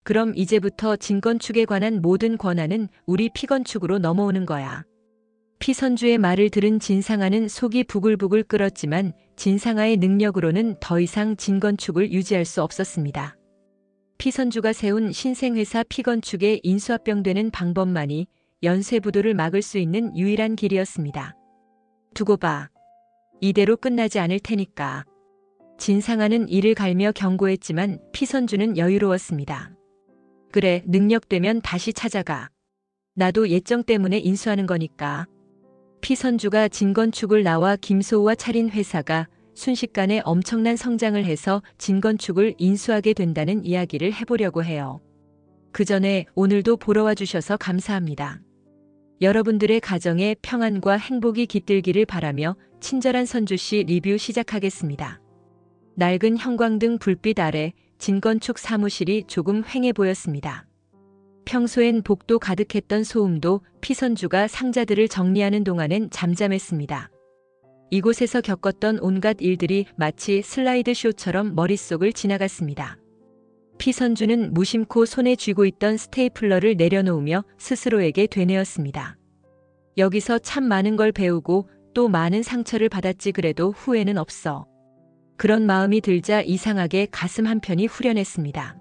그럼 이제부터 진건축에 관한 모든 권한은 우리 피건축으로 넘어오는 거야. 피선주의 말을 들은 진상아는 속이 부글부글 끓었지만 진상아의 능력으로는 더 이상 진건축을 유지할 수 없었습니다. 피선주가 세운 신생회사 피건축의 인수합병되는 방법만이 연쇄부도를 막을 수 있는 유일한 길이었습니다. 두고 봐. 이대로 끝나지 않을 테니까. 진상아는 이를 갈며 경고했지만 피선주는 여유로웠습니다. 그래, 능력되면 다시 찾아가. 나도 예정 때문에 인수하는 거니까. 피선주가 진건축을 나와 김소우와 차린 회사가 순식간에 엄청난 성장을 해서 진건축을 인수하게 된다는 이야기를 해보려고 해요. 그 전에 오늘도 보러 와주셔서 감사합니다. 여러분들의 가정에 평안과 행복이 깃들기를 바라며 친절한 선주씨 리뷰 시작하겠습니다. 낡은 형광등 불빛 아래 진건축 사무실이 조금 휑해 보였습니다. 평소엔 복도 가득했던 소음도 피선주가 상자들을 정리하는 동안엔 잠잠했습니다. 이곳에서 겪었던 온갖 일들이 마치 슬라이드 쇼처럼 머릿속을 지나갔습니다. 피선주는 무심코 손에 쥐고 있던 스테이플러를 내려놓으며 스스로에게 되뇌었습니다. 여기서 참 많은 걸 배우고 또 많은 상처를 받았지 그래도 후회는 없어. 그런 마음이 들자 이상하게 가슴 한편이 후련했습니다.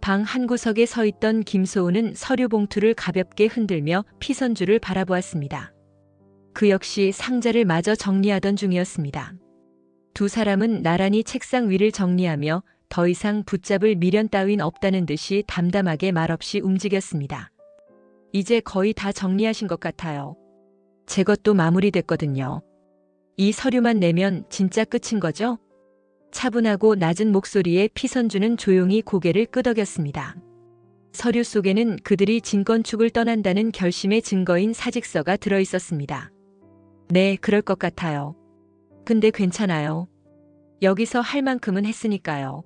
방 한구석에 서 있던 김소우는 서류 봉투를 가볍게 흔들며 피선주를 바라보았습니다. 그 역시 상자를 마저 정리하던 중이었습니다. 두 사람은 나란히 책상 위를 정리하며 더 이상 붙잡을 미련 따윈 없다는 듯이 담담하게 말없이 움직였습니다. 이제 거의 다 정리하신 것 같아요. 제 것도 마무리됐거든요. 이 서류만 내면 진짜 끝인 거죠? 차분하고 낮은 목소리에 피선주는 조용히 고개를 끄덕였습니다. 서류 속에는 그들이 진건축을 떠난다는 결심의 증거인 사직서가 들어있었습니다. 네, 그럴 것 같아요. 근데 괜찮아요. 여기서 할 만큼은 했으니까요.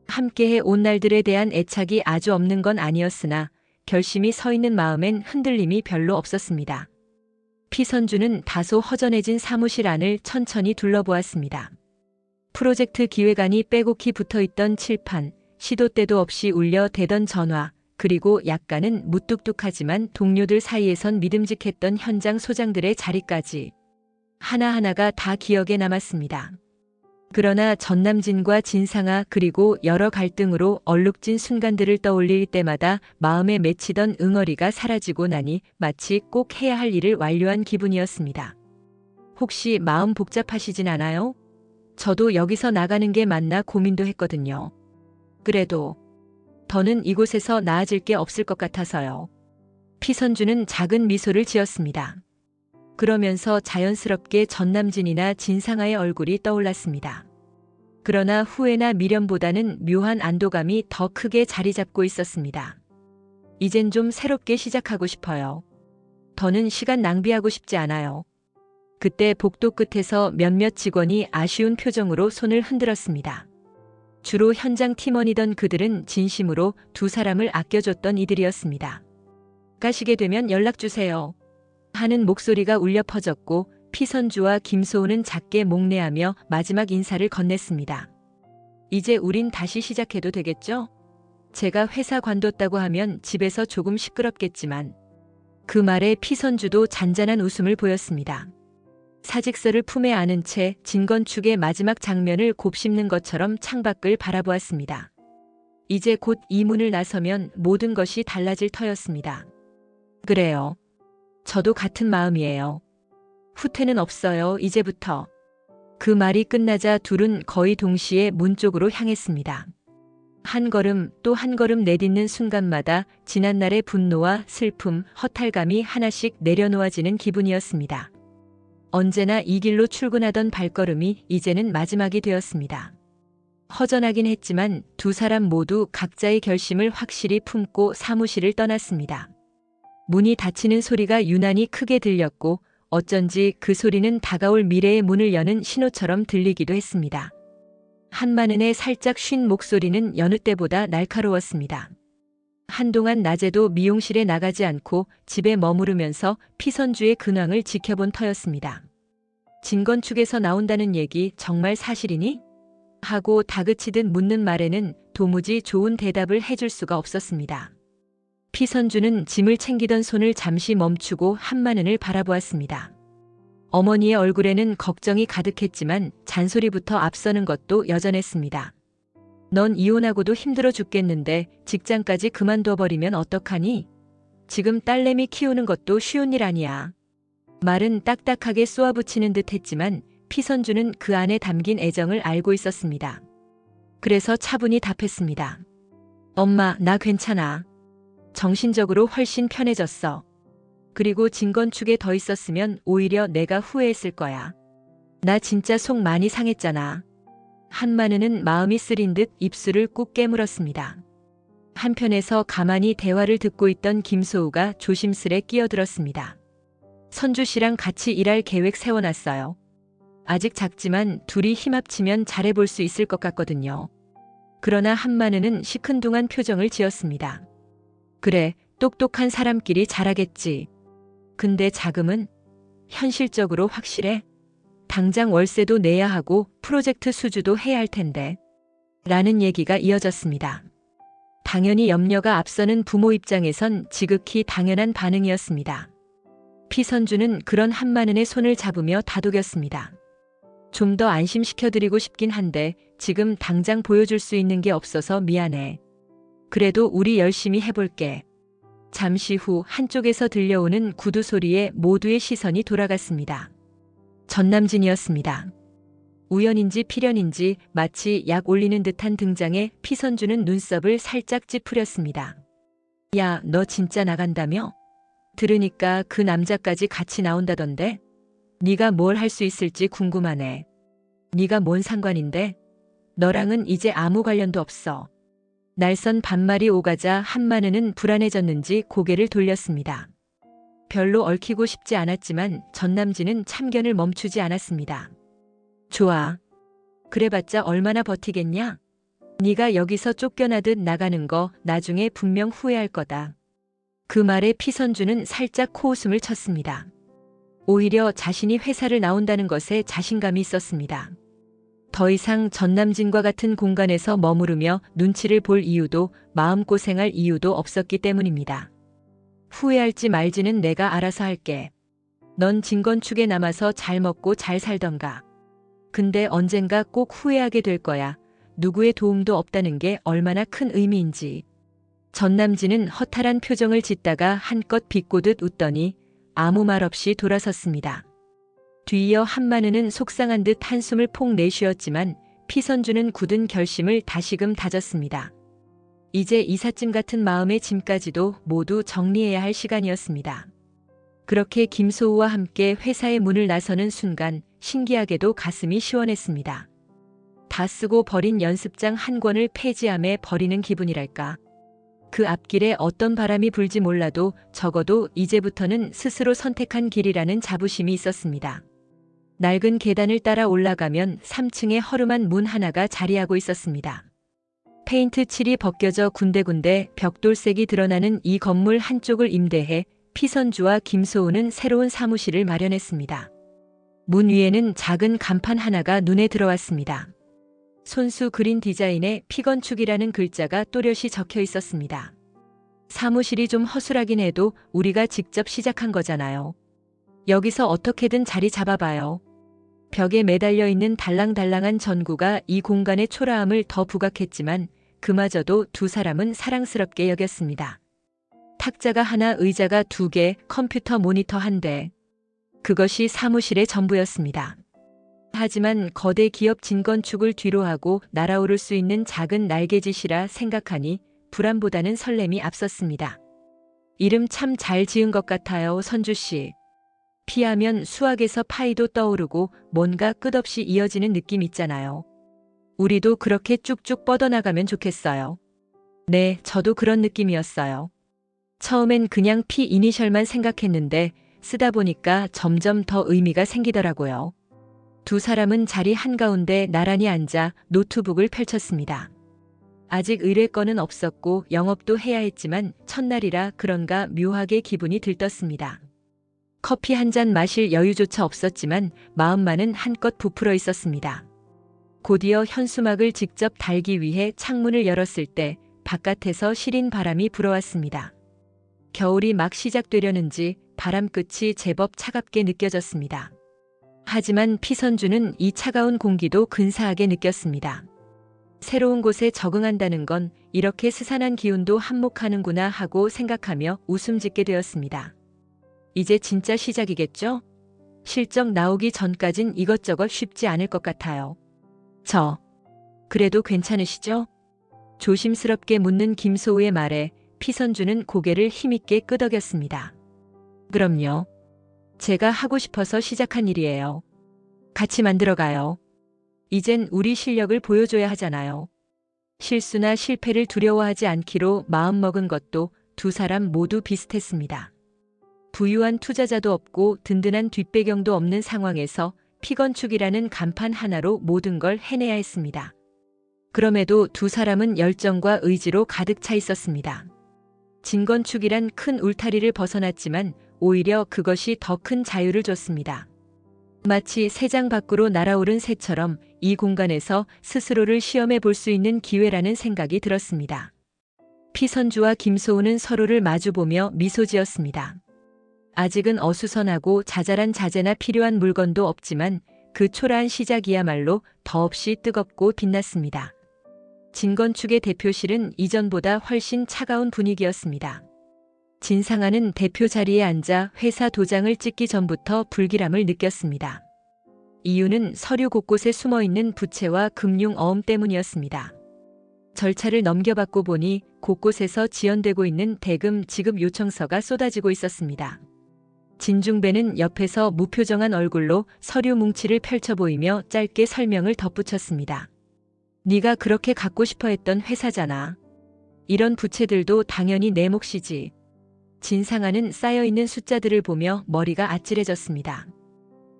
함께해 온 날들에 대한 애착이 아주 없는 건 아니었으나 결심이 서 있는 마음엔 흔들림이 별로 없었습니다. 피선주는 다소 허전해진 사무실 안을 천천히 둘러보았습니다. 프로젝트 기획안이 빼곡히 붙어있던 칠판, 시도 때도 없이 울려대던 전화, 그리고 약간은 무뚝뚝하지만 동료들 사이에선 믿음직했던 현장 소장들의 자리까지 하나하나가 다 기억에 남았습니다. 그러나 전남진과 진상아 그리고 여러 갈등으로 얼룩진 순간들을 떠올릴 때마다 마음에 맺히던 응어리가 사라지고 나니 마치 꼭 해야 할 일을 완료한 기분이었습니다. 혹시 마음 복잡하시진 않아요? 저도 여기서 나가는 게 맞나 고민도 했거든요. 그래도 더는 이곳에서 나아질 게 없을 것 같아서요. 피선주는 작은 미소를 지었습니다. 그러면서 자연스럽게 전남진이나 진상아의 얼굴이 떠올랐습니다. 그러나 후회나 미련보다는 묘한 안도감이 더 크게 자리 잡고 있었습니다. 이젠 좀 새롭게 시작하고 싶어요. 더는 시간 낭비하고 싶지 않아요. 그때 복도 끝에서 몇몇 직원이 아쉬운 표정으로 손을 흔들었습니다. 주로 현장 팀원이던 그들은 진심으로 두 사람을 아껴줬던 이들이었습니다. 가시게 되면 연락주세요. 하는 목소리가 울려 퍼졌고 피선주와 김소우는 작게 목례하며 마지막 인사를 건넸습니다. 이제 우린 다시 시작해도 되겠죠? 제가 회사 관뒀다고 하면 집에서 조금 시끄럽겠지만 그 말에 피선주도 잔잔한 웃음을 보였습니다. 사직서를 품에 안은 채 진건축의 마지막 장면을 곱씹는 것처럼 창밖을 바라보았습니다. 이제 곧 이 문을 나서면 모든 것이 달라질 터였습니다. 그래요. 저도 같은 마음이에요. 후퇴는 없어요, 이제부터. 그 말이 끝나자 둘은 거의 동시에 문 쪽으로 향했습니다. 한 걸음 또 한 걸음 내딛는 순간마다 지난날의 분노와 슬픔, 허탈감이 하나씩 내려놓아지는 기분이었습니다. 언제나 이 길로 출근하던 발걸음이 이제는 마지막이 되었습니다. 허전하긴 했지만 두 사람 모두 각자의 결심을 확실히 품고 사무실을 떠났습니다. 문이 닫히는 소리가 유난히 크게 들렸고 어쩐지 그 소리는 다가올 미래의 문을 여는 신호처럼 들리기도 했습니다. 한마는의 살짝 쉰 목소리는 여느 때보다 날카로웠습니다. 한동안 낮에도 미용실에 나가지 않고 집에 머무르면서 피선주의 근황을 지켜본 터였습니다. 진건축에서 나온다는 얘기 정말 사실이니? 하고 다그치듯 묻는 말에는 도무지 좋은 대답을 해줄 수가 없었습니다. 피선주는 짐을 챙기던 손을 잠시 멈추고 한마는을 바라보았습니다. 어머니의 얼굴에는 걱정이 가득했지만 잔소리부터 앞서는 것도 여전했습니다. 넌 이혼하고도 힘들어 죽겠는데 직장까지 그만둬 버리면 어떡하니? 지금 딸내미 키우는 것도 쉬운 일 아니야. 말은 딱딱하게 쏘아붙이는 듯 했지만 피선주는 그 안에 담긴 애정을 알고 있었습니다. 그래서 차분히 답했습니다. 엄마, 나 괜찮아. 정신적으로 훨씬 편해졌어. 그리고 진건축에 더 있었으면 오히려 내가 후회했을 거야. 나 진짜 속 많이 상했잖아. 한마느는 마음이 쓰린 듯 입술을 꾹 깨물었습니다. 한편에서 가만히 대화를 듣고 있던 김소우가 조심스레 끼어들었습니다. 선주 씨랑 같이 일할 계획 세워놨어요. 아직 작지만 둘이 힘합치면 잘해볼 수 있을 것 같거든요. 그러나 한마느는 시큰둥한 표정을 지었습니다. 그래, 똑똑한 사람끼리 잘하겠지. 근데 자금은? 현실적으로 확실해? 당장 월세도 내야 하고 프로젝트 수주도 해야 할 텐데. 라는 얘기가 이어졌습니다. 당연히 염려가 앞서는 부모 입장에선 지극히 당연한 반응이었습니다. 피선주는 그런 한마는의 손을 잡으며 다독였습니다. 좀 더 안심시켜드리고 싶긴 한데 지금 당장 보여줄 수 있는 게 없어서 미안해. 그래도 우리 열심히 해볼게. 잠시 후 한쪽에서 들려오는 구두 소리에 모두의 시선이 돌아갔습니다. 전남진이었습니다. 우연인지 필연인지 마치 약 올리는 듯한 등장에 피선주는 눈썹을 살짝 찌푸렸습니다. 야, 너 진짜 나간다며? 들으니까 그 남자까지 같이 나온다던데? 네가 뭘 할 수 있을지 궁금하네. 네가 뭔 상관인데? 너랑은 이제 아무 관련도 없어. 날선 반말이 오가자 한마느는 불안해졌는지 고개를 돌렸습니다. 별로 얽히고 싶지 않았지만 전남진은 참견을 멈추지 않았습니다. 좋아. 그래봤자 얼마나 버티겠냐? 네가 여기서 쫓겨나듯 나가는 거 나중에 분명 후회할 거다. 그 말에 피선주는 살짝 코웃음을 쳤습니다. 오히려 자신이 회사를 나온다는 것에 자신감이 있었습니다. 더 이상 전남진과 같은 공간에서 머무르며 눈치를 볼 이유도 마음고생할 이유도 없었기 때문입니다. 후회할지 말지는 내가 알아서 할게. 넌 진건축에 남아서 잘 먹고 잘 살던가. 근데 언젠가 꼭 후회하게 될 거야. 누구의 도움도 없다는 게 얼마나 큰 의미인지. 전남진은 허탈한 표정을 짓다가 한껏 비꼬듯 웃더니 아무 말 없이 돌아섰습니다. 뒤이어 한마느는 속상한 듯 한숨을 폭 내쉬었지만 피선주는 굳은 결심을 다시금 다졌습니다. 이제 이삿짐 같은 마음의 짐까지도 모두 정리해야 할 시간이었습니다. 그렇게 김소우와 함께 회사의 문을 나서는 순간 신기하게도 가슴이 시원했습니다. 다 쓰고 버린 연습장 한 권을 폐지함에 버리는 기분이랄까. 그 앞길에 어떤 바람이 불지 몰라도 적어도 이제부터는 스스로 선택한 길이라는 자부심이 있었습니다. 낡은 계단을 따라 올라가면 3층에 허름한 문 하나가 자리하고 있었습니다. 페인트 칠이 벗겨져 군데군데 벽돌색이 드러나는 이 건물 한쪽을 임대해 피선주와 김소우는 새로운 사무실을 마련했습니다. 문 위에는 작은 간판 하나가 눈에 들어왔습니다. 손수 그린 디자인에 피건축이라는 글자가 또렷이 적혀 있었습니다. 사무실이 좀 허술하긴 해도 우리가 직접 시작한 거잖아요. 여기서 어떻게든 자리 잡아봐요. 벽에 매달려 있는 달랑달랑한 전구가 이 공간의 초라함을 더 부각했지만 그마저도 두 사람은 사랑스럽게 여겼습니다. 탁자가 하나, 의자가 2개, 컴퓨터 모니터 1대. 그것이 사무실의 전부였습니다. 하지만 거대 기업 진건축을 뒤로하고 날아오를 수 있는 작은 날개짓이라 생각하니 불안보다는 설렘이 앞섰습니다. 이름 참 잘 지은 것 같아요, 선주씨. 피하면 수학에서 파이도 떠오르고 뭔가 끝없이 이어지는 느낌 있잖아요. 우리도 그렇게 쭉쭉 뻗어나가면 좋겠어요. 네, 저도 그런 느낌이었어요. 처음엔 그냥 피 이니셜만 생각했는데 쓰다 보니까 점점 더 의미가 생기더라고요. 두 사람은 자리 한가운데 나란히 앉아 노트북을 펼쳤습니다. 아직 의뢰건은 없었고 영업도 해야 했지만 첫날이라 그런가 묘하게 기분이 들떴습니다. 커피 한 잔 마실 여유조차 없었지만 마음만은 한껏 부풀어 있었습니다. 곧이어 현수막을 직접 달기 위해 창문을 열었을 때 바깥에서 시린 바람이 불어왔습니다. 겨울이 막 시작되려는지 바람 끝이 제법 차갑게 느껴졌습니다. 하지만 피선주는 이 차가운 공기도 근사하게 느꼈습니다. 새로운 곳에 적응한다는 건 이렇게 스산한 기운도 한몫하는구나 하고 생각하며 웃음 짓게 되었습니다. 이제 진짜 시작이겠죠? 실적 나오기 전까진 이것저것 쉽지 않을 것 같아요. 그래도 괜찮으시죠? 조심스럽게 묻는 김소우의 말에 피선주는 고개를 힘있게 끄덕였습니다. 그럼요. 제가 하고 싶어서 시작한 일이에요. 같이 만들어가요. 이젠 우리 실력을 보여줘야 하잖아요. 실수나 실패를 두려워하지 않기로 마음먹은 것도 두 사람 모두 비슷했습니다. 부유한 투자자도 없고 든든한 뒷배경도 없는 상황에서 피건축이라는 간판 하나로 모든 걸 해내야 했습니다. 그럼에도 두 사람은 열정과 의지로 가득 차 있었습니다. 진건축이란 큰 울타리를 벗어났지만 오히려 그것이 더 큰 자유를 줬습니다. 마치 새장 밖으로 날아오른 새처럼 이 공간에서 스스로를 시험해 볼 수 있는 기회라는 생각이 들었습니다. 피선주와 김소우는 서로를 마주보며 미소 지었습니다. 아직은 어수선하고 자잘한 자재나 필요한 물건도 없지만 그 초라한 시작이야말로 더없이 뜨겁고 빛났습니다. 진건축의 대표실은 이전보다 훨씬 차가운 분위기였습니다. 진상아는 대표 자리에 앉아 회사 도장을 찍기 전부터 불길함을 느꼈습니다. 이유는 서류 곳곳에 숨어있는 부채와 금융 어음 때문이었습니다. 절차를 넘겨받고 보니 곳곳에서 지연되고 있는 대금 지급 요청서가 쏟아지고 있었습니다. 진중배는 옆에서 무표정한 얼굴로 서류 뭉치를 펼쳐 보이며 짧게 설명을 덧붙였습니다. 네가 그렇게 갖고 싶어 했던 회사잖아. 이런 부채들도 당연히 내 몫이지. 진상아는 쌓여있는 숫자들을 보며 머리가 아찔해졌습니다.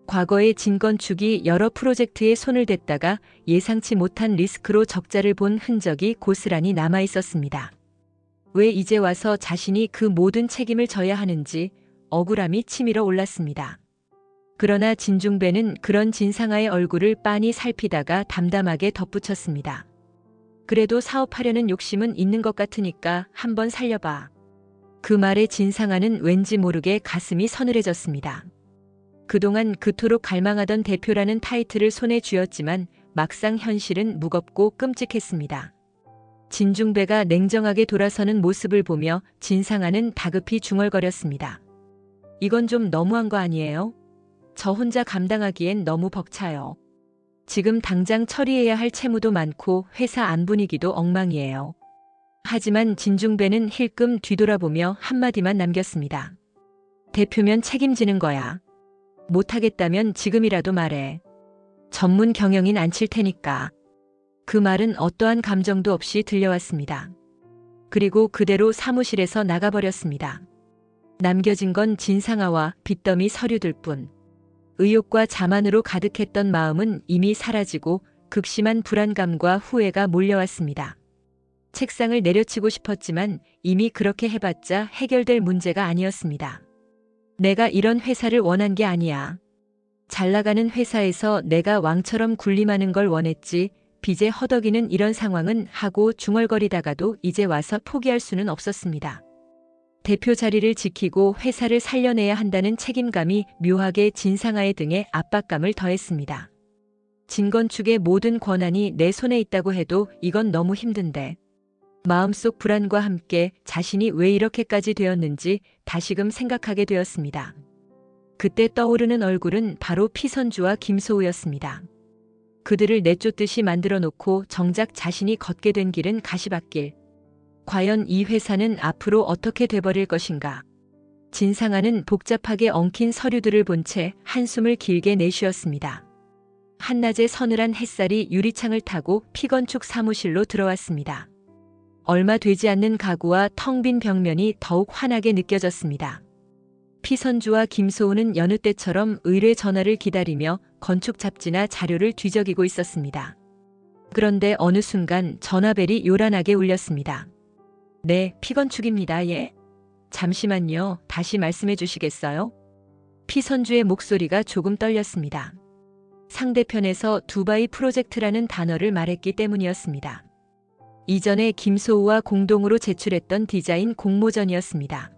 과거에 진건축이 여러 프로젝트에 손을 댔다가 예상치 못한 리스크로 적자를 본 흔적이 고스란히 남아있었습니다. 왜 이제 와서 자신이 그 모든 책임을 져야 하는지 억울함이 치밀어 올랐습니다. 그러나 진중배는 그런 진상아의 얼굴을 빤히 살피다가 담담하게 덧붙였습니다. 그래도 사업하려는 욕심은 있는 것 같으니까 한번 살려봐. 그 말에 진상아는 왠지 모르게 가슴이 서늘해졌습니다. 그동안 그토록 갈망하던 대표라는 타이틀을 손에 쥐었지만 막상 현실은 무겁고 끔찍했습니다. 진중배가 냉정하게 돌아서는 모습을 보며 진상아는 다급히 중얼거렸습니다. 이건 좀 너무한 거 아니에요? 저 혼자 감당하기엔 너무 벅차요. 지금 당장 처리해야 할 채무도 많고 회사 안 분위기도 엉망이에요. 하지만 진중배는 힐끔 뒤돌아보며 한마디만 남겼습니다. 대표면 책임지는 거야. 못하겠다면 지금이라도 말해. 전문 경영인 안 칠 테니까. 그 말은 어떠한 감정도 없이 들려왔습니다. 그리고 그대로 사무실에서 나가버렸습니다. 남겨진 건 진상아와 빚더미 서류들 뿐. 의욕과 자만으로 가득했던 마음은 이미 사라지고 극심한 불안감과 후회가 몰려왔습니다. 책상을 내려치고 싶었지만 이미 그렇게 해봤자 해결될 문제가 아니었습니다. 내가 이런 회사를 원한 게 아니야. 잘 나가는 회사에서 내가 왕처럼 군림하는 걸 원했지 빚에 허덕이는 이런 상황은 하고 중얼거리다가도 이제 와서 포기할 수는 없었습니다. 대표 자리를 지키고 회사를 살려내야 한다는 책임감이 묘하게 진상아의 등에 압박감을 더했습니다. 진건축의 모든 권한이 내 손에 있다고 해도 이건 너무 힘든데. 마음속 불안과 함께 자신이 왜 이렇게까지 되었는지 다시금 생각하게 되었습니다. 그때 떠오르는 얼굴은 바로 피선주와 김소우였습니다. 그들을 내쫓듯이 만들어 놓고 정작 자신이 걷게 된 길은 가시밭길. 과연 이 회사는 앞으로 어떻게 돼버릴 것인가. 진상아는 복잡하게 엉킨 서류들을 본 채 한숨을 길게 내쉬었습니다. 한낮의 서늘한 햇살이 유리창을 타고 피건축 사무실로 들어왔습니다. 얼마 되지 않는 가구와 텅 빈 벽면이 더욱 환하게 느껴졌습니다. 피선주와 김소우는 여느 때처럼 의뢰 전화를 기다리며 건축 잡지나 자료를 뒤적이고 있었습니다. 그런데 어느 순간 전화벨이 요란하게 울렸습니다. 네, 피건축입니다. 예. 잠시만요. 다시 말씀해 주시겠어요? 피선주의 목소리가 조금 떨렸습니다. 상대편에서 두바이 프로젝트라는 단어를 말했기 때문이었습니다. 이전에 김소우와 공동으로 제출했던 디자인 공모전이었습니다.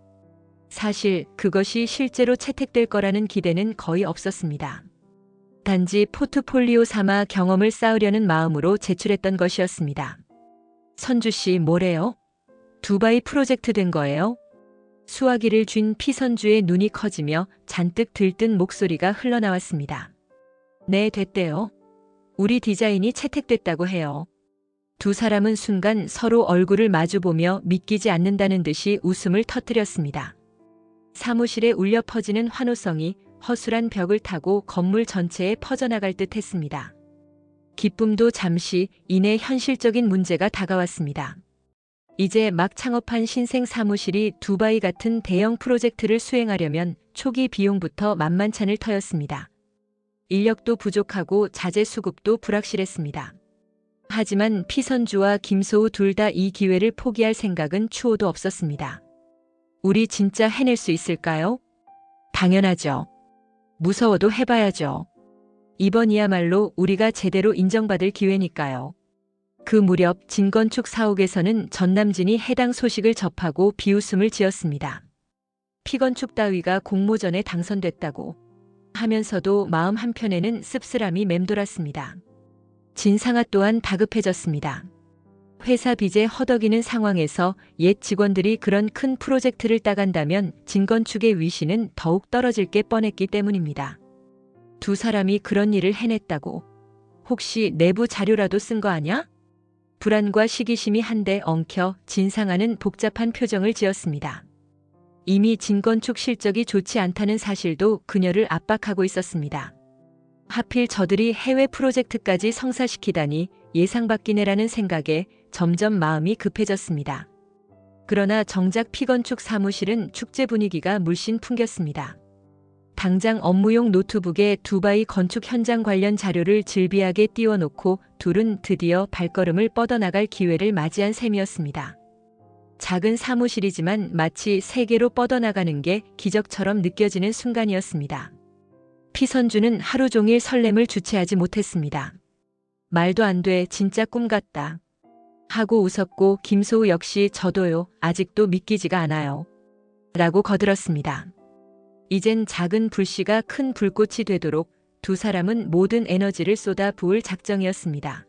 사실 그것이 실제로 채택될 거라는 기대는 거의 없었습니다. 단지 포트폴리오 삼아 경험을 쌓으려는 마음으로 제출했던 것이었습니다. 선주 씨 뭐래요? 두바이 프로젝트 된 거예요? 수화기를 쥔 피선주의 눈이 커지며 잔뜩 들뜬 목소리가 흘러나왔습니다. 네, 됐대요. 우리 디자인이 채택됐다고 해요. 두 사람은 순간 서로 얼굴을 마주보며 믿기지 않는다는 듯이 웃음을 터뜨렸습니다. 사무실에 울려 퍼지는 환호성이 허술한 벽을 타고 건물 전체에 퍼져나갈 듯 했습니다. 기쁨도 잠시 이내 현실적인 문제가 다가왔습니다. 이제 막 창업한 신생 사무실이 두바이 같은 대형 프로젝트를 수행하려면 초기 비용부터 만만찮을 터였습니다. 인력도 부족하고 자재 수급도 불확실했습니다. 하지만 피선주와 김소우 둘 다 이 기회를 포기할 생각은 추호도 없었습니다. 우리 진짜 해낼 수 있을까요? 당연하죠. 무서워도 해봐야죠. 이번이야말로 우리가 제대로 인정받을 기회니까요. 그 무렵 진건축 사옥에서는 전남진이 해당 소식을 접하고 비웃음을 지었습니다. 피건축 따위가 공모전에 당선됐다고 하면서도 마음 한편에는 씁쓸함이 맴돌았습니다. 진상아 또한 다급해졌습니다. 회사 빚에 허덕이는 상황에서 옛 직원들이 그런 큰 프로젝트를 따간다면 진건축의 위신은 더욱 떨어질 게 뻔했기 때문입니다. 두 사람이 그런 일을 해냈다고? 혹시 내부 자료라도 쓴 거 아냐? 불안과 시기심이 한데 엉켜 진상아는 복잡한 표정을 지었습니다. 이미 진건축 실적이 좋지 않다는 사실도 그녀를 압박하고 있었습니다. 하필 저들이 해외 프로젝트까지 성사시키다니 예상 밖이네라는 생각에 점점 마음이 급해졌습니다. 그러나 정작 피건축 사무실은 축제 분위기가 물씬 풍겼습니다. 당장 업무용 노트북에 두바이 건축 현장 관련 자료를 즐비하게 띄워놓고 둘은 드디어 발걸음을 뻗어나갈 기회를 맞이한 셈이었습니다. 작은 사무실이지만 마치 세계로 뻗어나가는 게 기적처럼 느껴지는 순간이었습니다. 피선주는 하루 종일 설렘을 주체하지 못했습니다. 말도 안 돼, 진짜 꿈 같다. 하고 웃었고 김소우 역시 저도요, 아직도 믿기지가 않아요. 라고 거들었습니다. 이젠 작은 불씨가 큰 불꽃이 되도록 두 사람은 모든 에너지를 쏟아 부을 작정이었습니다.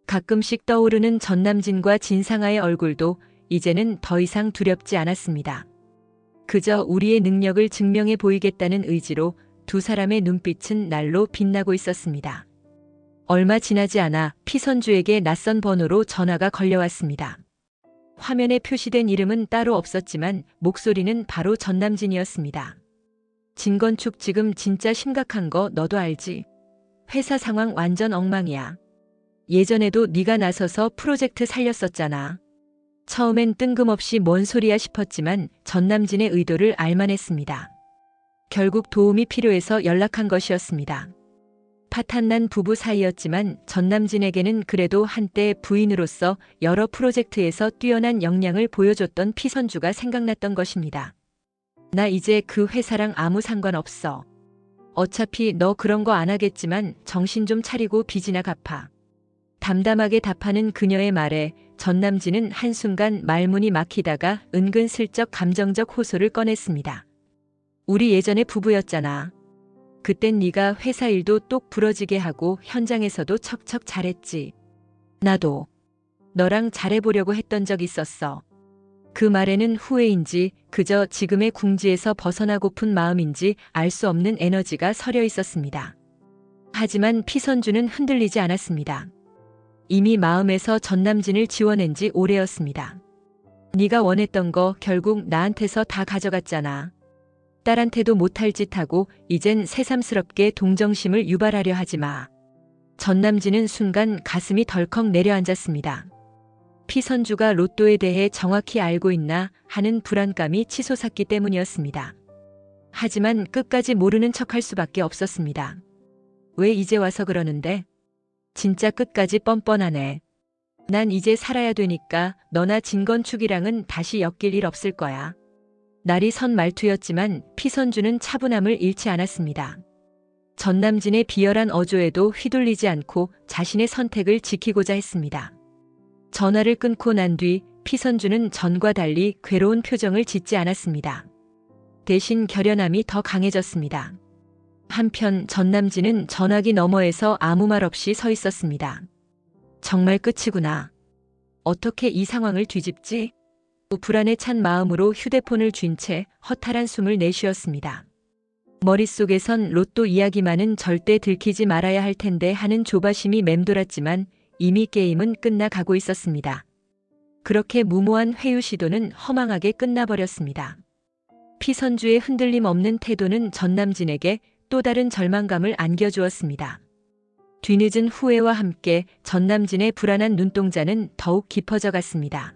가끔씩 떠오르는 전남진과 진상아의 얼굴도 이제는 더 이상 두렵지 않았습니다. 그저 우리의 능력을 증명해 보이겠다는 의지로 두 사람의 눈빛은 날로 빛나고 있었습니다. 얼마 지나지 않아 피선주에게 낯선 번호로 전화가 걸려왔습니다. 화면에 표시된 이름은 따로 없었지만 목소리는 바로 전남진이었습니다. 진건축 지금 진짜 심각한 거 너도 알지? 회사 상황 완전 엉망이야. 예전에도 네가 나서서 프로젝트 살렸었잖아. 처음엔 뜬금없이 뭔 소리야 싶었지만 전남진의 의도를 알만했습니다. 결국 도움이 필요해서 연락한 것이었습니다. 파탄난 부부 사이였지만 전남진에게는 그래도 한때 부인으로서 여러 프로젝트에서 뛰어난 역량을 보여줬던 피선주가 생각났던 것입니다. 나 이제 그 회사랑 아무 상관없어. 어차피 너 그런 거 안 하겠지만 정신 좀 차리고 빚이나 갚아. 담담하게 답하는 그녀의 말에 전남진은 한순간 말문이 막히다가 은근슬쩍 감정적 호소를 꺼냈습니다. 우리 예전에 부부였잖아. 그땐 네가 회사 일도 똑 부러지게 하고 현장에서도 척척 잘했지. 나도 너랑 잘해보려고 했던 적 있었어. 그 말에는 후회인지 그저 지금의 궁지에서 벗어나고픈 마음인지 알 수 없는 에너지가 서려 있었습니다. 하지만 피선주는 흔들리지 않았습니다. 이미 마음에서 전남진을 지워낸 지 오래였습니다. 네가 원했던 거 결국 나한테서 다 가져갔잖아. 딸한테도 못할 짓하고 이젠 새삼스럽게 동정심을 유발하려 하지 마. 전남진은 순간 가슴이 덜컥 내려앉았습니다. 피선주가 로또에 대해 정확히 알고 있나 하는 불안감이 치솟았기 때문이었습니다. 하지만 끝까지 모르는 척할 수밖에 없었습니다. 왜 이제 와서 그러는데? 진짜 끝까지 뻔뻔하네. 난 이제 살아야 되니까 너나 진건축이랑은 다시 엮일 일 없을 거야. 날이 선 말투였지만 피선주는 차분함을 잃지 않았습니다. 전남진의 비열한 어조에도 휘둘리지 않고 자신의 선택을 지키고자 했습니다. 전화를 끊고 난 뒤 피선주는 전과 달리 괴로운 표정을 짓지 않았습니다. 대신 결연함이 더 강해졌습니다. 한편 전남진은 전화기 너머에서 아무 말 없이 서 있었습니다. 정말 끝이구나. 어떻게 이 상황을 뒤집지? 불안에 찬 마음으로 휴대폰을 쥔 채 허탈한 숨을 내쉬었습니다. 머릿속에선 로또 이야기만은 절대 들키지 말아야 할 텐데 하는 조바심이 맴돌았지만 이미 게임은 끝나가고 있었습니다. 그렇게 무모한 회유 시도는 허망하게 끝나버렸습니다. 피선주의 흔들림 없는 태도는 전남진에게 또 다른 절망감을 안겨주었습니다. 뒤늦은 후회와 함께 전남진의 불안한 눈동자는 더욱 깊어져 갔습니다.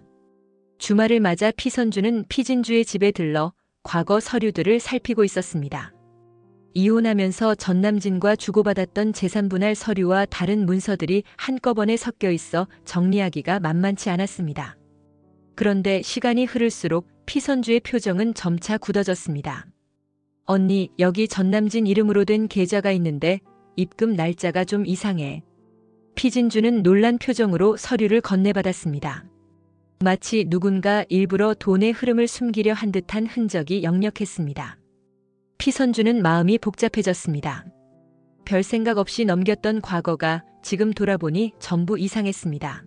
주말을 맞아 피선주는 피진주의 집에 들러 과거 서류들을 살피고 있었습니다. 이혼하면서 전남진과 주고받았던 재산분할 서류와 다른 문서들이 한꺼번에 섞여 있어 정리하기가 만만치 않았습니다. 그런데 시간이 흐를수록 피선주의 표정은 점차 굳어졌습니다. 언니, 여기 전남진 이름으로 된 계좌가 있는데 입금 날짜가 좀 이상해. 피진주는 놀란 표정으로 서류를 건네받았습니다. 마치 누군가 일부러 돈의 흐름을 숨기려 한 듯한 흔적이 역력했습니다. 피선주는 마음이 복잡해졌습니다. 별 생각 없이 넘겼던 과거가 지금 돌아보니 전부 이상했습니다.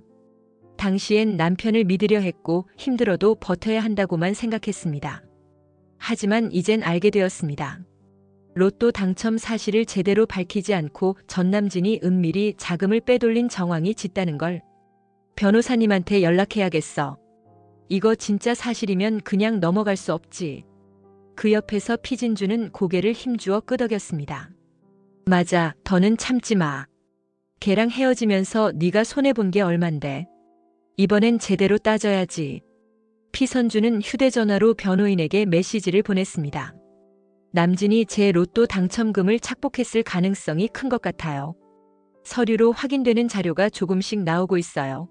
당시엔 남편을 믿으려 했고 힘들어도 버텨야 한다고만 생각했습니다. 하지만 이젠 알게 되었습니다. 로또 당첨 사실을 제대로 밝히지 않고 전남진이 은밀히 자금을 빼돌린 정황이 짙다는 걸. 변호사님한테 연락해야겠어. 이거 진짜 사실이면 그냥 넘어갈 수 없지. 그 옆에서 피진주는 고개를 힘주어 끄덕였습니다. 맞아, 더는 참지 마. 걔랑 헤어지면서 네가 손해본 게 얼만데. 이번엔 제대로 따져야지. 피선주는 휴대전화로 변호인에게 메시지를 보냈습니다. 남진이 제 로또 당첨금을 착복했을 가능성이 큰 것 같아요. 서류로 확인되는 자료가 조금씩 나오고 있어요.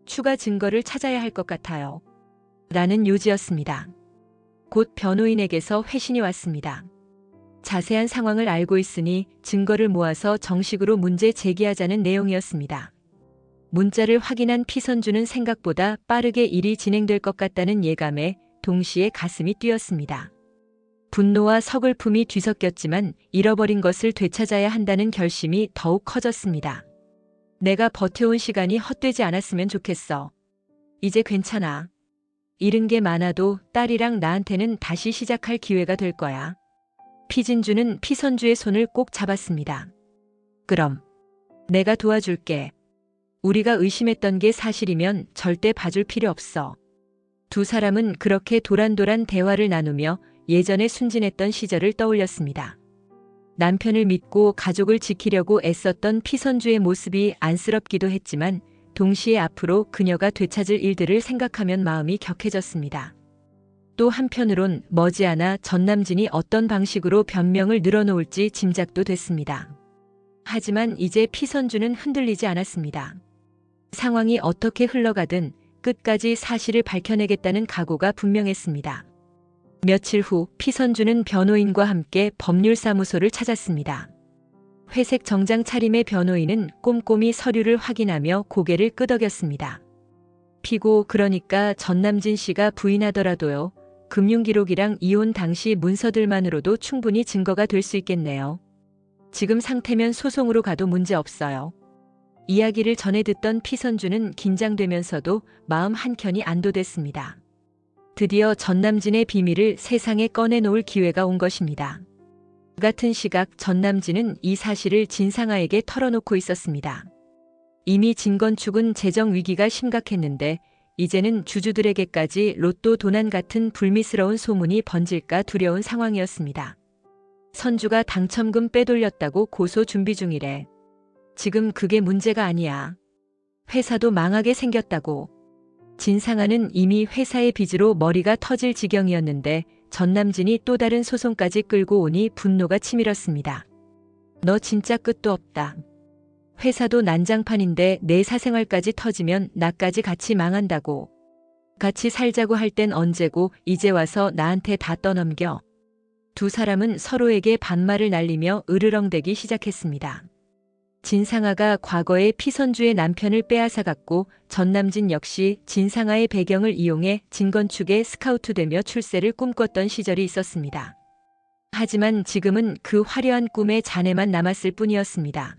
추가 증거를 찾아야 할 것 같아요. 라는 요지였습니다. 곧 변호인에게서 회신이 왔습니다. 자세한 상황을 알고 있으니 증거를 모아서 정식으로 문제 제기하자는 내용이었습니다. 문자를 확인한 피선주는 생각보다 빠르게 일이 진행될 것 같다는 예감에 동시에 가슴이 뛰었습니다. 분노와 서글픔이 뒤섞였지만 잃어버린 것을 되찾아야 한다는 결심이 더욱 커졌습니다. 내가 버텨온 시간이 헛되지 않았으면 좋겠어. 이제 괜찮아. 잃은 게 많아도 딸이랑 나한테는 다시 시작할 기회가 될 거야. 피진주는 피선주의 손을 꼭 잡았습니다. 그럼 내가 도와줄게. 우리가 의심했던 게 사실이면 절대 봐줄 필요 없어. 두 사람은 그렇게 도란도란 대화를 나누며 예전에 순진했던 시절을 떠올렸습니다. 남편을 믿고 가족을 지키려고 애썼던 피선주의 모습이 안쓰럽기도 했지만 동시에 앞으로 그녀가 되찾을 일들을 생각하면 마음이 격해졌습니다. 또 한편으론 머지않아 전남진이 어떤 방식으로 변명을 늘어놓을지 짐작도 됐습니다. 하지만 이제 피선주는 흔들리지 않았습니다. 상황이 어떻게 흘러가든 끝까지 사실을 밝혀내겠다는 각오가 분명했습니다. 며칠 후 피선주는 변호인과 함께 법률사무소를 찾았습니다. 회색 정장 차림의 변호인은 꼼꼼히 서류를 확인하며 고개를 끄덕였습니다. 피고 그러니까 전남진 씨가 부인하더라도요. 금융기록이랑 이혼 당시 문서들만으로도 충분히 증거가 될 수 있겠네요. 지금 상태면 소송으로 가도 문제 없어요. 이야기를 전해 듣던 피선주는 긴장되면서도 마음 한켠이 안도됐습니다. 드디어 전남진의 비밀을 세상에 꺼내놓을 기회가 온 것입니다. 같은 시각 전남진은 이 사실을 진상아에게 털어놓고 있었습니다. 이미 진건축은 재정 위기가 심각했는데 이제는 주주들에게까지 로또 도난 같은 불미스러운 소문이 번질까 두려운 상황이었습니다. 선주가 당첨금 빼돌렸다고 고소 준비 중이래. 지금 그게 문제가 아니야. 회사도 망하게 생겼다고. 진상아는 이미 회사의 빚으로 머리가 터질 지경이었는데 전남진이 또 다른 소송까지 끌고 오니 분노가 치밀었습니다. 너 진짜 끝도 없다. 회사도 난장판인데 내 사생활까지 터지면 나까지 같이 망한다고. 같이 살자고 할 땐 언제고 이제 와서 나한테 다 떠넘겨. 두 사람은 서로에게 반말을 날리며 으르렁대기 시작했습니다. 진상아가 과거에 피선주의 남편을 빼앗아갔고 전남진 역시 진상아의 배경을 이용해 진건축에 스카우트되며 출세를 꿈꿨던 시절이 있었습니다. 하지만 지금은 그 화려한 꿈의 잔해만 남았을 뿐이었습니다.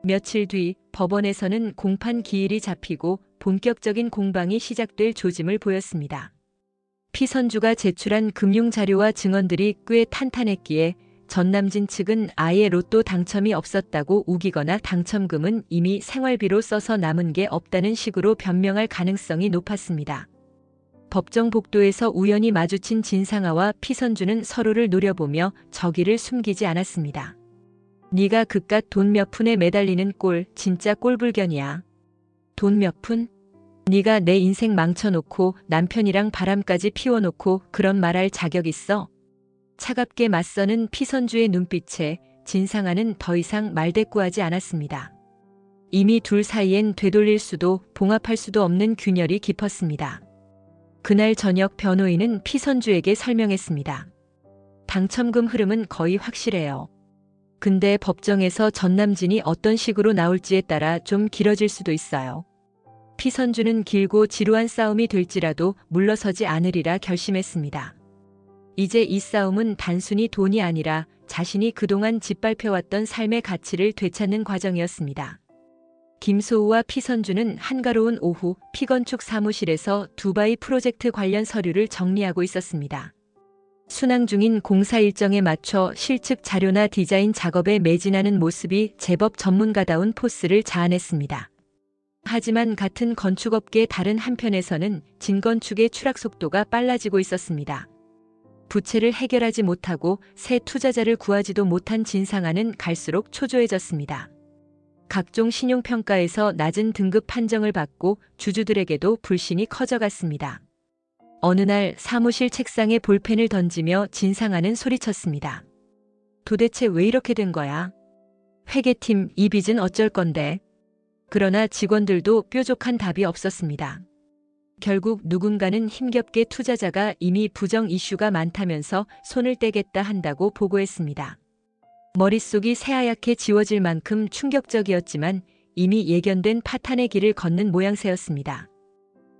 며칠 뒤 법원에서는 공판 기일이 잡히고 본격적인 공방이 시작될 조짐을 보였습니다. 피선주가 제출한 금융자료와 증언들이 꽤 탄탄했기에 전남진 측은 아예 로또 당첨이 없었다고 우기거나 당첨금은 이미 생활비로 써서 남은 게 없다는 식으로 변명할 가능성이 높았습니다. 법정 복도에서 우연히 마주친 진상아와 피선주는 서로를 노려보며 저기를 숨기지 않았습니다. 네가 그깟 돈 몇 푼에 매달리는 꼴 진짜 꼴불견이야. 돈 몇 푼? 네가 내 인생 망쳐놓고 남편이랑 바람까지 피워놓고 그런 말할 자격 있어? 차갑게 맞서는 피선주의 눈빛에 진상아는 더 이상 말대꾸하지 않았습니다. 이미 둘 사이엔 되돌릴 수도 봉합할 수도 없는 균열이 깊었습니다. 그날 저녁 변호인은 피선주에게 설명했습니다. 당첨금 흐름은 거의 확실해요. 근데 법정에서 전남진이 어떤 식으로 나올지에 따라 좀 길어질 수도 있어요. 피선주는 길고 지루한 싸움이 될지라도 물러서지 않으리라 결심했습니다. 이제 이 싸움은 단순히 돈이 아니라 자신이 그동안 짓밟혀왔던 삶의 가치를 되찾는 과정이었습니다. 김소우와 피선주는 한가로운 오후 피건축 사무실에서 두바이 프로젝트 관련 서류를 정리하고 있었습니다. 순항 중인 공사 일정에 맞춰 실측 자료나 디자인 작업에 매진하는 모습이 제법 전문가다운 포스를 자아냈습니다. 하지만 같은 건축업계의 다른 한편에서는 진건축의 추락 속도가 빨라지고 있었습니다. 부채를 해결하지 못하고 새 투자자를 구하지도 못한 진상아는 갈수록 초조해졌습니다. 각종 신용평가에서 낮은 등급 판정을 받고 주주들에게도 불신이 커져갔습니다. 어느 날 사무실 책상에 볼펜을 던지며 진상아는 소리쳤습니다. 도대체 왜 이렇게 된 거야? 회계팀 이 빚은 어쩔 건데? 그러나 직원들도 뾰족한 답이 없었습니다. 결국 누군가는 힘겹게 투자자가 이미 부정 이슈가 많다면서 손을 떼겠다 한다고 보고했습니다. 머릿속이 새하얗게 지워질 만큼 충격적이었지만 이미 예견된 파탄의 길을 걷는 모양새였습니다.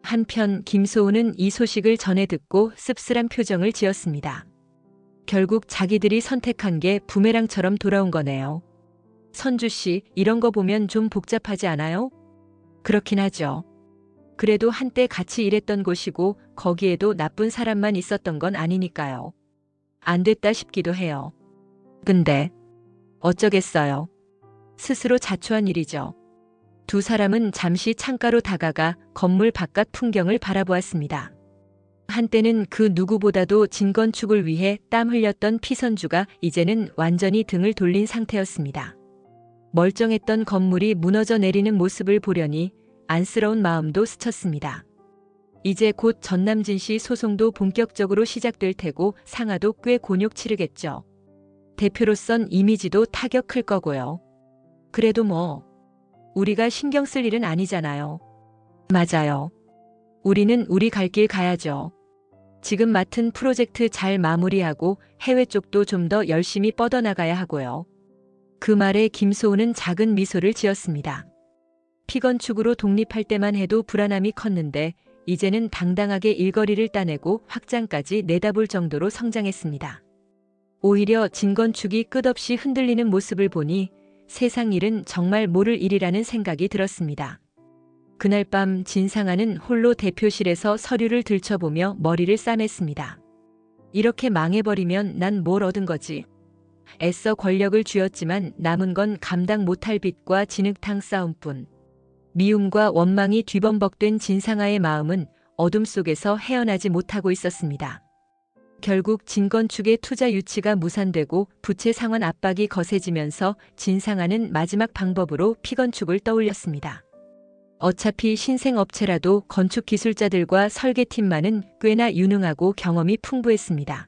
한편 김소우는 이 소식을 전해 듣고 씁쓸한 표정을 지었습니다. 결국 자기들이 선택한 게 부메랑처럼 돌아온 거네요. 선주 씨, 이런 거 보면 좀 복잡하지 않아요? 그렇긴 하죠. 그래도 한때 같이 일했던 곳이고 거기에도 나쁜 사람만 있었던 건 아니니까요. 안 됐다 싶기도 해요. 근데 어쩌겠어요. 스스로 자초한 일이죠. 두 사람은 잠시 창가로 다가가 건물 바깥 풍경을 바라보았습니다. 한때는 그 누구보다도 진건축을 위해 땀 흘렸던 피선주가 이제는 완전히 등을 돌린 상태였습니다. 멀쩡했던 건물이 무너져 내리는 모습을 보려니 안쓰러운 마음도 스쳤습니다. 이제 곧 전남진 씨 소송도 본격적으로 시작될 테고 상아도 꽤 곤욕 치르겠죠. 대표로선 이미지도 타격 클 거고요. 그래도 뭐 우리가 신경 쓸 일은 아니잖아요. 맞아요. 우리는 우리 갈 길 가야죠. 지금 맡은 프로젝트 잘 마무리하고 해외 쪽도 좀 더 열심히 뻗어나가야 하고요. 그 말에 김소우는 작은 미소를 지었습니다. 피건축으로 독립할 때만 해도 불안함이 컸는데 이제는 당당하게 일거리를 따내고 확장까지 내다볼 정도로 성장했습니다. 오히려 진건축이 끝없이 흔들리는 모습을 보니 세상 일은 정말 모를 일이라는 생각이 들었습니다. 그날 밤 진상아는 홀로 대표실에서 서류를 들춰보며 머리를 싸맸습니다. 이렇게 망해버리면 난 뭘 얻은 거지? 애써 권력을 쥐었지만 남은 건 감당 못할 빚과 진흙탕 싸움뿐. 미움과 원망이 뒤범벅된 진상아의 마음은 어둠 속에서 헤어나지 못하고 있었습니다. 결국 진건축의 투자 유치가 무산되고 부채 상환 압박이 거세지면서 진상아는 마지막 방법으로 피건축을 떠올렸습니다. 어차피 신생업체라도 건축 기술자들과 설계팀만은 꽤나 유능하고 경험이 풍부했습니다.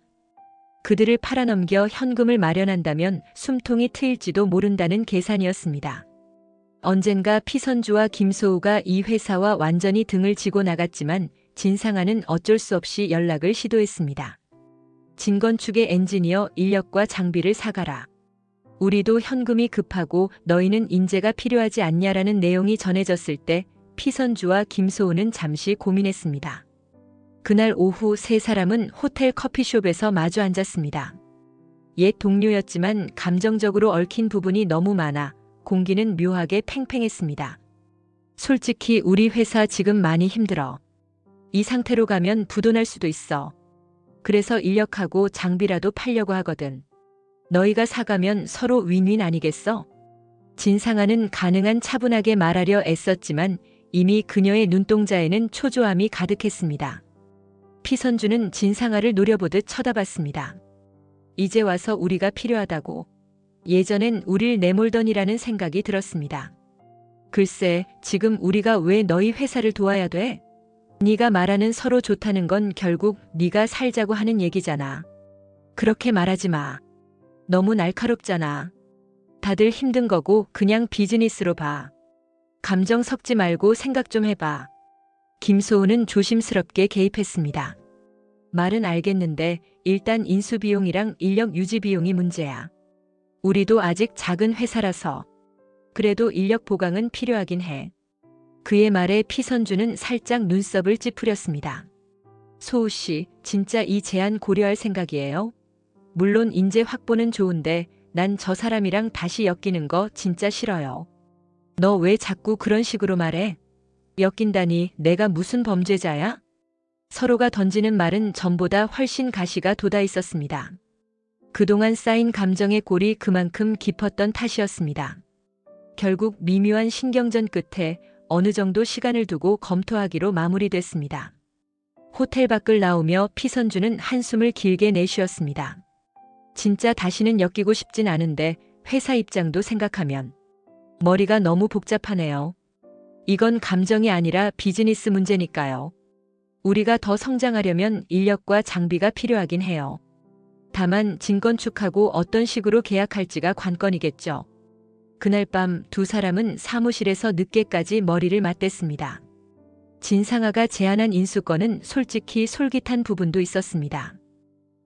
그들을 팔아넘겨 현금을 마련한다면 숨통이 트일지도 모른다는 계산이었습니다. 언젠가 피선주와 김소우가 이 회사와 완전히 등을 지고 나갔지만 진상아는 어쩔 수 없이 연락을 시도했습니다. 진건축의 엔지니어 인력과 장비를 사가라. 우리도 현금이 급하고 너희는 인재가 필요하지 않냐라는 내용이 전해졌을 때 피선주와 김소은은 잠시 고민했습니다. 그날 오후 세 사람은 호텔 커피숍에서 마주 앉았습니다. 옛 동료였지만 감정적으로 얽힌 부분이 너무 많아 공기는 묘하게 팽팽했습니다. 솔직히 우리 회사 지금 많이 힘들어. 이 상태로 가면 부도날 수도 있어. 그래서 인력하고 장비라도 팔려고 하거든. 너희가 사가면 서로 윈윈 아니겠어? 진상아는 가능한 차분하게 말하려 애썼지만 이미 그녀의 눈동자에는 초조함이 가득했습니다. 피선주는 진상아를 노려보듯 쳐다봤습니다. 이제 와서 우리가 필요하다고. 예전엔 우릴 내몰더니라는 생각이 들었습니다. 글쎄, 지금 우리가 왜 너희 회사를 도와야 돼? 네가 말하는 서로 좋다는 건 결국 네가 살자고 하는 얘기잖아. 그렇게 말하지 마. 너무 날카롭잖아. 다들 힘든 거고 그냥 비즈니스로 봐. 감정 섞지 말고 생각 좀 해봐. 김소은은 조심스럽게 개입했습니다. 말은 알겠는데 일단 인수비용이랑 인력 유지비용이 문제야. 우리도 아직 작은 회사라서. 그래도 인력 보강은 필요하긴 해. 그의 말에 피선주는 살짝 눈썹을 찌푸렸습니다. 소우 씨, 진짜 이 제안 고려할 생각이에요? 물론 인재 확보는 좋은데 난 저 사람이랑 다시 엮이는 거 진짜 싫어요. 너 왜 자꾸 그런 식으로 말해? 엮인다니 내가 무슨 범죄자야? 서로가 던지는 말은 전보다 훨씬 가시가 돋아 있었습니다. 그동안 쌓인 감정의 골이 그만큼 깊었던 탓이었습니다. 결국 미묘한 신경전 끝에 어느 정도 시간을 두고 검토하기로 마무리됐습니다. 호텔 밖을 나오며 피선주는 한숨을 길게 내쉬었습니다. 진짜 다시는 엮이고 싶진 않은데 회사 입장도 생각하면 머리가 너무 복잡하네요. 이건 감정이 아니라 비즈니스 문제니까요. 우리가 더 성장하려면 인력과 장비가 필요하긴 해요. 다만 진건축하고 어떤 식으로 계약할지가 관건이겠죠. 그날 밤 두 사람은 사무실에서 늦게까지 머리를 맞댔습니다. 진상아가 제안한 인수권은 솔직히 솔깃한 부분도 있었습니다.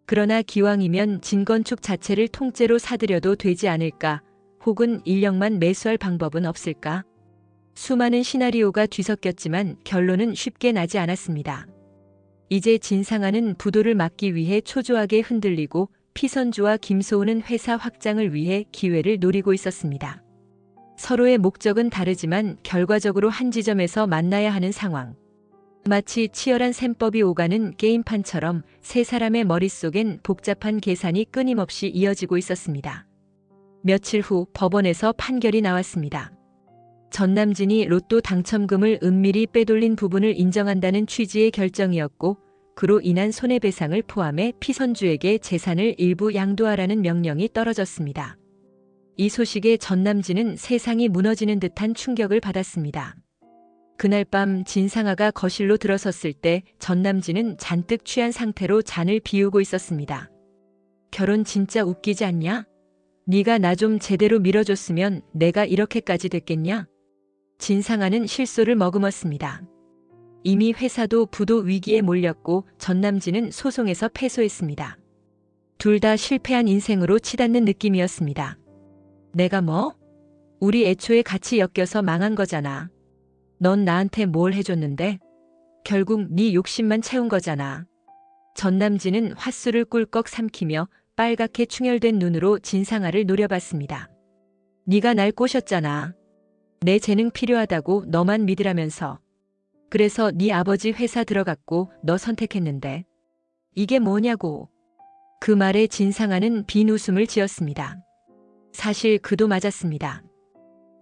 그러나 기왕이면 진건축 자체를 통째로 사들여도 되지 않을까, 혹은 인력만 매수할 방법은 없을까? 수많은 시나리오가 뒤섞였지만 결론은 쉽게 나지 않았습니다. 이제 진상아는 부도를 막기 위해 초조하게 흔들리고 피선주와 김소은은 회사 확장을 위해 기회를 노리고 있었습니다. 서로의 목적은 다르지만 결과적으로 한 지점에서 만나야 하는 상황. 마치 치열한 셈법이 오가는 게임판처럼 세 사람의 머릿속엔 복잡한 계산이 끊임없이 이어지고 있었습니다. 며칠 후 법원에서 판결이 나왔습니다. 전남진이 로또 당첨금을 은밀히 빼돌린 부분을 인정한다는 취지의 결정이었고, 그로 인한 손해배상을 포함해 피선주에게 재산을 일부 양도하라는 명령이 떨어졌습니다. 이 소식에 전남진은 세상이 무너지는 듯한 충격을 받았습니다. 그날 밤 진상아가 거실로 들어섰을 때 전남진은 잔뜩 취한 상태로 잔을 비우고 있었습니다. 결혼 진짜 웃기지 않냐? 네가 나 좀 제대로 밀어줬으면 내가 이렇게까지 됐겠냐? 진상아는 실소를 머금었습니다. 이미 회사도 부도 위기에 몰렸고 전남진은 소송에서 패소했습니다. 둘 다 실패한 인생으로 치닫는 느낌이었습니다. 내가 뭐? 우리 애초에 같이 엮여서 망한 거잖아. 넌 나한테 뭘 해줬는데? 결국 네 욕심만 채운 거잖아. 전남진은 팥술을 꿀꺽 삼키며 빨갛게 충혈된 눈으로 진상아를 노려봤습니다. 네가 날 꼬셨잖아. 내 재능 필요하다고 너만 믿으라면서. 그래서 네 아버지 회사 들어갔고 너 선택했는데. 이게 뭐냐고. 그 말에 진상아는 빈 웃음을 지었습니다. 사실 그도 맞았습니다.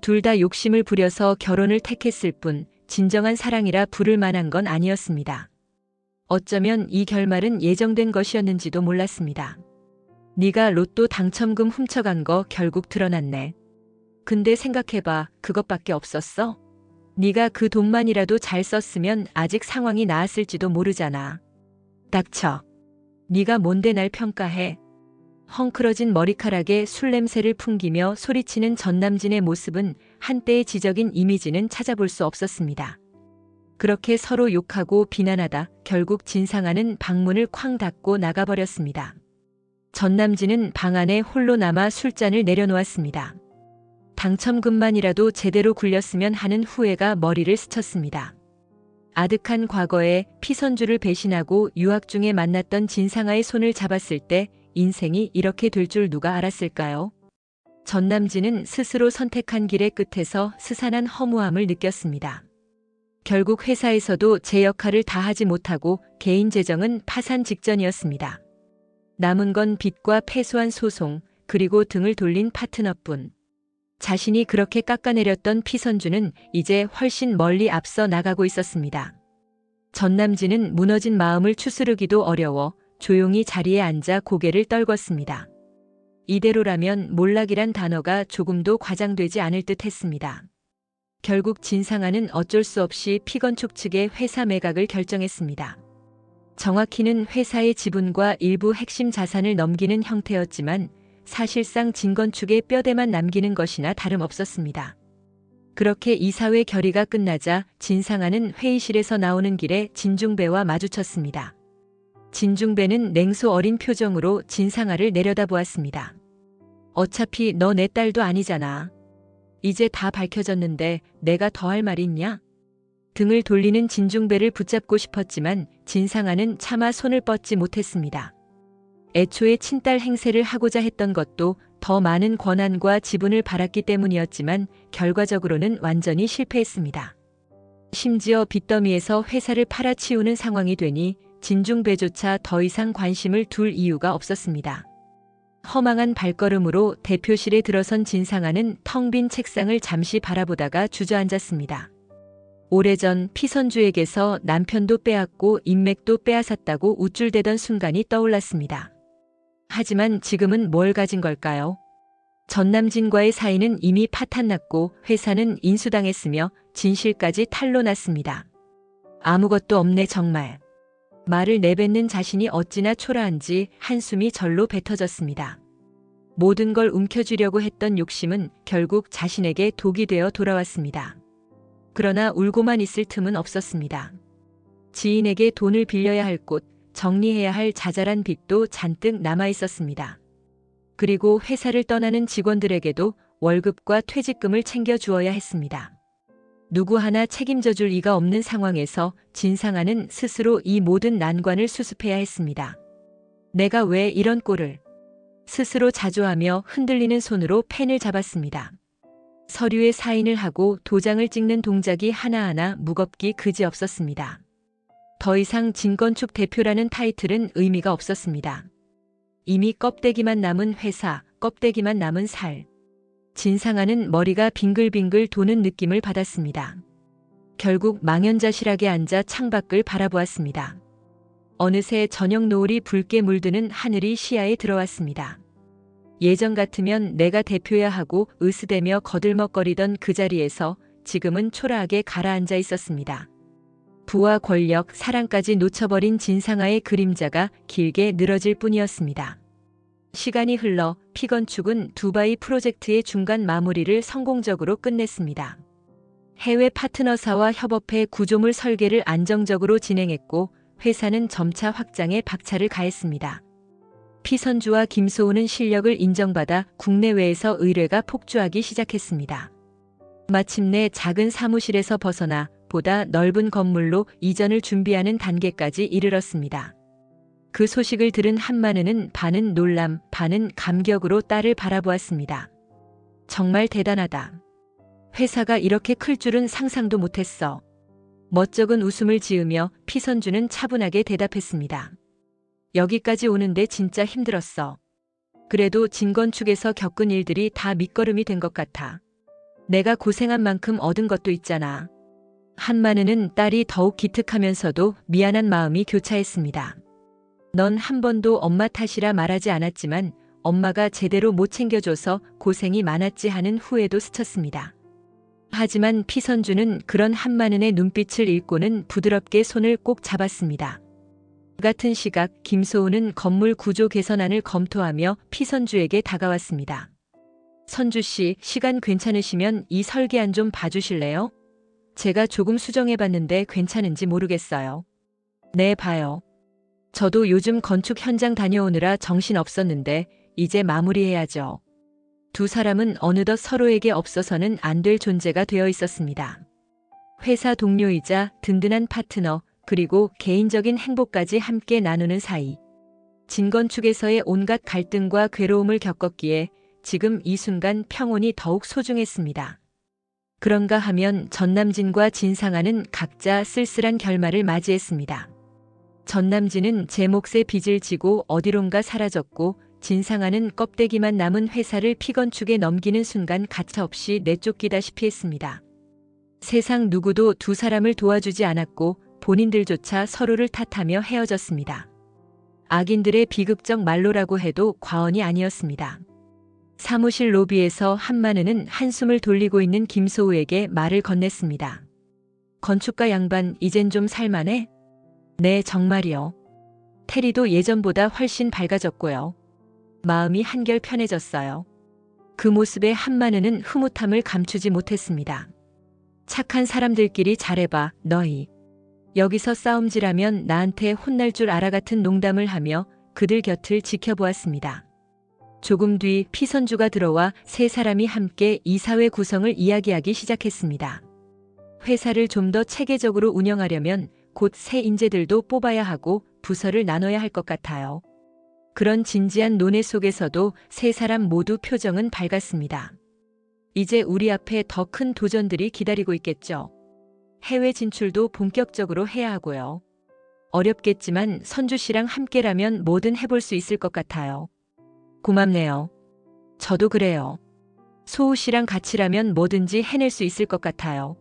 둘 다 욕심을 부려서 결혼을 택했을 뿐 진정한 사랑이라 부를 만한 건 아니었습니다. 어쩌면 이 결말은 예정된 것이었는지도 몰랐습니다. 네가 로또 당첨금 훔쳐간 거 결국 드러났네. 근데 생각해봐, 그것밖에 없었어? 네가 그 돈만이라도 잘 썼으면 아직 상황이 나았을지도 모르잖아. 닥쳐. 네가 뭔데 날 평가해. 헝클어진 머리카락에 술 냄새를 풍기며 소리치는 전남진의 모습은 한때의 지적인 이미지는 찾아볼 수 없었습니다. 그렇게 서로 욕하고 비난하다 결국 진상아는 방문을 쾅 닫고 나가버렸습니다. 전남진은 방 안에 홀로 남아 술잔을 내려놓았습니다. 당첨금만이라도 제대로 굴렸으면 하는 후회가 머리를 스쳤습니다. 아득한 과거에 피선주를 배신하고 유학 중에 만났던 진상아의 손을 잡았을 때 인생이 이렇게 될 줄 누가 알았을까요? 전남진은 스스로 선택한 길의 끝에서 스산한 허무함을 느꼈습니다. 결국 회사에서도 제 역할을 다하지 못하고 개인 재정은 파산 직전이었습니다. 남은 건 빚과 패소한 소송, 그리고 등을 돌린 파트너뿐. 자신이 그렇게 깎아내렸던 피선주는 이제 훨씬 멀리 앞서 나가고 있었습니다. 전남진은 무너진 마음을 추스르기도 어려워 조용히 자리에 앉아 고개를 떨궜습니다. 이대로라면 몰락이란 단어가 조금도 과장되지 않을 듯 했습니다. 결국 진상아는 어쩔 수 없이 피건축 측의 회사 매각을 결정했습니다. 정확히는 회사의 지분과 일부 핵심 자산을 넘기는 형태였지만 사실상 진건축의 뼈대만 남기는 것이나 다름없었습니다. 그렇게 이사회 결의가 끝나자 진상아는 회의실에서 나오는 길에 진중배와 마주쳤습니다. 진중배는 냉소 어린 표정으로 진상아를 내려다보았습니다. 어차피 너 내 딸도 아니잖아. 이제 다 밝혀졌는데 내가 더 할 말 있냐? 등을 돌리는 진중배를 붙잡고 싶었지만 진상아는 차마 손을 뻗지 못했습니다. 애초에 친딸 행세를 하고자 했던 것도 더 많은 권한과 지분을 바랐기 때문이었지만 결과적으로는 완전히 실패했습니다. 심지어 빚더미에서 회사를 팔아치우는 상황이 되니 진중배조차 더 이상 관심을 둘 이유가 없었습니다. 허망한 발걸음으로 대표실에 들어선 진상아는 텅 빈 책상을 잠시 바라보다가 주저앉았습니다. 오래전 피선주에게서 남편도 빼앗고 인맥도 빼앗았다고 우쭐대던 순간이 떠올랐습니다. 하지만 지금은 뭘 가진 걸까요? 전남진과의 사이는 이미 파탄났고 회사는 인수당했으며 진실까지 탄로났습니다. 아무것도 없네 정말. 말을 내뱉는 자신이 어찌나 초라한지 한숨이 절로 뱉어졌습니다. 모든 걸 움켜쥐려고 했던 욕심은 결국 자신에게 독이 되어 돌아왔습니다. 그러나 울고만 있을 틈은 없었습니다. 지인에게 돈을 빌려야 할 곳, 정리해야 할 자잘한 빚도 잔뜩 남아 있었습니다. 그리고 회사를 떠나는 직원들에게도 월급과 퇴직금을 챙겨 주어야 했습니다. 누구 하나 책임져 줄 이가 없는 상황에서 진상아는 스스로 이 모든 난관을 수습해야 했습니다. 내가 왜 이런 꼴을? 스스로 자조하며 흔들리는 손으로 펜을 잡았습니다. 서류에 사인을 하고 도장을 찍는 동작이 하나하나 무겁기 그지없었습니다. 더 이상 진건축 대표라는 타이틀은 의미가 없었습니다. 이미 껍데기만 남은 회사, 껍데기만 남은 살. 진상아는 머리가 빙글빙글 도는 느낌을 받았습니다. 결국 망연자실하게 앉아 창밖을 바라보았습니다. 어느새 저녁 노을이 붉게 물드는 하늘이 시야에 들어왔습니다. 예전 같으면 내가 대표야 하고 으스대며 거들먹거리던 그 자리에서 지금은 초라하게 가라앉아 있었습니다. 부와 권력, 사랑까지 놓쳐버린 진상아의 그림자가 길게 늘어질 뿐이었습니다. 시간이 흘러 피건축은 두바이 프로젝트의 중간 마무리를 성공적으로 끝냈습니다. 해외 파트너사와 협업해 구조물 설계를 안정적으로 진행했고 회사는 점차 확장에 박차를 가했습니다. 피선주와 김소우는 실력을 인정받아 국내외에서 의뢰가 폭주하기 시작했습니다. 마침내 작은 사무실에서 벗어나 보다 넓은 건물로 이전을 준비하는 단계까지 이르렀습니다. 그 소식을 들은 한마느는 반은 놀람, 반은 감격으로 딸을 바라보았습니다. 정말 대단하다. 회사가 이렇게 클 줄은 상상도 못했어. 멋쩍은 웃음을 지으며 피선주는 차분하게 대답했습니다. 여기까지 오는데 진짜 힘들었어. 그래도 진건축에서 겪은 일들이 다 밑거름이 된 것 같아. 내가 고생한 만큼 얻은 것도 있잖아. 한마느는 딸이 더욱 기특하면서도 미안한 마음이 교차했습니다. 넌 한 번도 엄마 탓이라 말하지 않았지만 엄마가 제대로 못 챙겨줘서 고생이 많았지 하는 후회도 스쳤습니다. 하지만 피선주는 그런 한마는의 눈빛을 읽고는 부드럽게 손을 꼭 잡았습니다. 같은 시각 김소우는 건물 구조 개선안을 검토하며 피선주에게 다가왔습니다. 선주 씨, 시간 괜찮으시면 이 설계안 좀 봐주실래요? 제가 조금 수정해봤는데 괜찮은지 모르겠어요. 네, 봐요. 저도 요즘 건축 현장 다녀오느라 정신 없었는데 이제 마무리해야죠. 두 사람은 어느덧 서로에게 없어서는 안 될 존재가 되어 있었습니다. 회사 동료이자 든든한 파트너, 그리고 개인적인 행복까지 함께 나누는 사이. 진건축에서의 온갖 갈등과 괴로움을 겪었기에 지금 이 순간 평온이 더욱 소중했습니다. 그런가 하면 전남진과 진상아는 각자 쓸쓸한 결말을 맞이했습니다. 전남진은 제 몫의 빚을 지고 어디론가 사라졌고, 진상아는 껍데기만 남은 회사를 피건축에 넘기는 순간 가차없이 내쫓기다시피 했습니다. 세상 누구도 두 사람을 도와주지 않았고 본인들조차 서로를 탓하며 헤어졌습니다. 악인들의 비극적 말로라고 해도 과언이 아니었습니다. 사무실 로비에서 한마느는 한숨을 돌리고 있는 김소우에게 말을 건넸습니다. 건축가 양반, 이젠 좀 살만해? 네, 정말이요. 테리도 예전보다 훨씬 밝아졌고요. 마음이 한결 편해졌어요. 그 모습에 한마느는 흐뭇함을 감추지 못했습니다. 착한 사람들끼리 잘해봐, 너희. 여기서 싸움질하면 나한테 혼날 줄 알아 같은 농담을 하며 그들 곁을 지켜보았습니다. 조금 뒤 피선주가 들어와 세 사람이 함께 이사회 구성을 이야기하기 시작했습니다. 회사를 좀 더 체계적으로 운영하려면 곧 새 인재들도 뽑아야 하고 부서를 나눠야 할 것 같아요. 그런 진지한 논의 속에서도 세 사람 모두 표정은 밝았습니다. 이제 우리 앞에 더 큰 도전들이 기다리고 있겠죠. 해외 진출도 본격적으로 해야 하고요. 어렵겠지만 선주 씨랑 함께라면 뭐든 해볼 수 있을 것 같아요. 고맙네요. 저도 그래요. 소우 씨랑 같이라면 뭐든지 해낼 수 있을 것 같아요.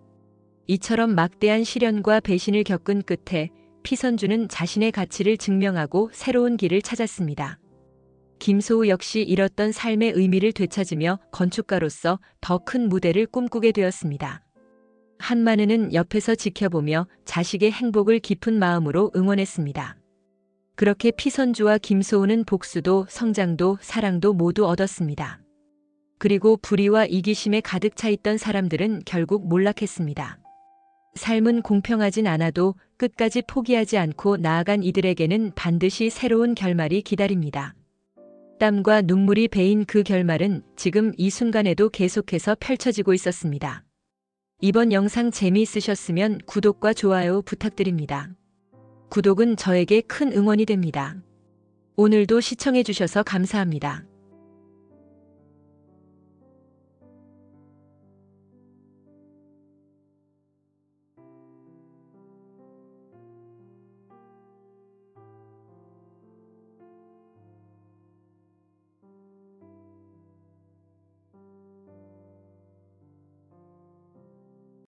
이처럼 막대한 시련과 배신을 겪은 끝에 피선주는 자신의 가치를 증명하고 새로운 길을 찾았습니다. 김소우 역시 잃었던 삶의 의미를 되찾으며 건축가로서 더 큰 무대를 꿈꾸게 되었습니다. 한마느는 옆에서 지켜보며 자식의 행복을 깊은 마음으로 응원했습니다. 그렇게 피선주와 김소우는 복수도 성장도 사랑도 모두 얻었습니다. 그리고 불의와 이기심에 가득 차 있던 사람들은 결국 몰락했습니다. 삶은 공평하진 않아도 끝까지 포기하지 않고 나아간 이들에게는 반드시 새로운 결말이 기다립니다. 땀과 눈물이 배인 그 결말은 지금 이 순간에도 계속해서 펼쳐지고 있었습니다. 이번 영상 재미있으셨으면 구독과 좋아요 부탁드립니다. 구독은 저에게 큰 응원이 됩니다. 오늘도 시청해주셔서 감사합니다.